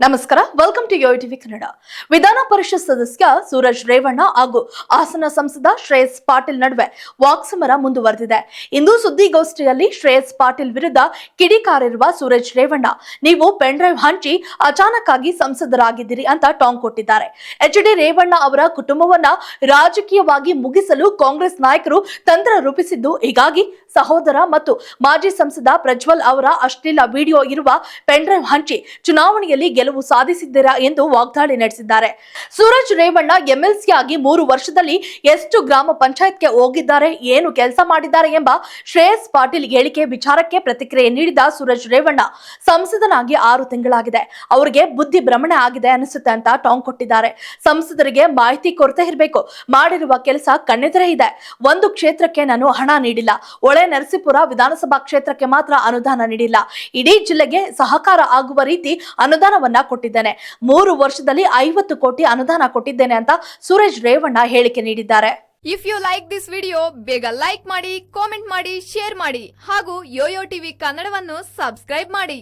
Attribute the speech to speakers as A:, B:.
A: ನಮಸ್ಕಾರ, welcome to YoYo TV Kannada. ವಿಧಾನ ಪರಿಷತ್ ಸದಸ್ಯ ಸೂರಜ್ ರೇವಣ್ಣ ಹಾಗೂ ಹಾಸನ ಸಂಸದ ಶ್ರೇಯಸ್ ಪಾಟೀಲ್ ನಡುವೆ ವಾಕ್ಸಮರ ಮುಂದುವರೆದಿದೆ. ಇಂದು ಸುದ್ದಿಗೋಷ್ಠಿಯಲ್ಲಿ ಶ್ರೇಯಸ್ ಪಾಟೀಲ್ ವಿರುದ್ಧ ಕಿಡಿಕಾರಿರುವ ಸೂರಜ್ ರೇವಣ್ಣ, ನೀವು ಪೆನ್ ಡ್ರೈವ್ ಹಂಚಿ ಅಚಾನಕ್ ಆಗಿ ಸಂಸದರಾಗಿದ್ದೀರಿ ಅಂತ ಟಾಂಗ್ ಕೊಟ್ಟಿದ್ದಾರೆ. ಎಚ್.ಡಿ. ರೇವಣ್ಣ ಅವರ ಕುಟುಂಬವನ್ನ ರಾಜಕೀಯವಾಗಿ ಮುಗಿಸಲು ಕಾಂಗ್ರೆಸ್ ನಾಯಕರು ತಂತ್ರ ರೂಪಿಸಿದ್ದು, ಹೀಗಾಗಿ ಸಹೋದರ ಮತ್ತು ಮಾಜಿ ಸಂಸದ ಪ್ರಜ್ವಲ್ ಅವರ ಅಶ್ಲೀಲ ವಿಡಿಯೋ ಇರುವ ಪೆನ್ ಡ್ರೈವ್ ಹಂಚಿ ಚುನಾವಣೆಯಲ್ಲಿ ಗೆಲುವು ಸಾಧಿಸಿದ್ದೀರಾ ಎಂದು ವಾಗ್ದಾಳಿ ನಡೆಸಿದ್ದಾರೆ. ಸೂರಜ್ ರೇವಣ್ಣ ಎಂಎಲ್ಸಿ ಆಗಿ 3 ವರ್ಷದಲ್ಲಿ ಎಷ್ಟು ಗ್ರಾಮ ಪಂಚಾಯತ್ಗೆ ಹೋಗಿದ್ದಾರೆ, ಏನು ಕೆಲಸ ಮಾಡಿದ್ದಾರೆ ಎಂಬ ಶ್ರೇಯಸ್ ಪಾಟೀಲ್ ಹೇಳಿಕೆ ವಿಚಾರಕ್ಕೆ ಪ್ರತಿಕ್ರಿಯೆ ನೀಡಿದ ಸೂರಜ್ ರೇವಣ್ಣ, ಸಂಸದನಾಗಿ 6 ತಿಂಗಳಾಗಿದೆ, ಅವರಿಗೆ ಬುದ್ಧಿ ಭ್ರಮಣೆ ಆಗಿದೆ ಅನಿಸುತ್ತೆ ಅಂತ ಟಾಂಗ್ ಕೊಟ್ಟಿದ್ದಾರೆ. ಸಂಸದರಿಗೆ ಮಾಹಿತಿ ಕೊರತೆ ಇರಬೇಕು, ಮಾಡಿರುವ ಕೆಲಸ ಕಣ್ಣೆದುರೇ ಇದೆ. ಒಂದು ಕ್ಷೇತ್ರಕ್ಕೆ ನಾನು ಹಣ ನೀಡಿಲ್ಲ, ಹೊಳೆ ನರಸೀಪುರ ವಿಧಾನಸಭಾ ಕ್ಷೇತ್ರಕ್ಕೆ ಮಾತ್ರ ಅನುದಾನ ನೀಡಿಲ್ಲ, ಇಡೀ ಜಿಲ್ಲೆಗೆ ಸಹಕಾರ ಆಗುವ ರೀತಿ ಅನುದಾನವನ್ನ ಕೊಟ್ಟಿದ್ದೇನೆ. 3 ವರ್ಷದಲ್ಲಿ 50 ಕೋಟಿ ಅನುದಾನ ಕೊಟ್ಟಿದ್ದೇನೆ ಅಂತ ಸೂರಜ್ ರೇವಣ್ಣ ಹೇಳಿಕೆ ನೀಡಿದ್ದಾರೆ.
B: If you like this video, ಬೇಗ ಲೈಕ್ ಮಾಡಿ, ಕಾಮೆಂಟ್ ಮಾಡಿ, ಶೇರ್ ಮಾಡಿ ಹಾಗೂ ಯೋಯೋ ಟಿವಿ ಕನ್ನಡವನ್ನು ಸಬ್ಸ್ಕ್ರೈಬ್ ಮಾಡಿ.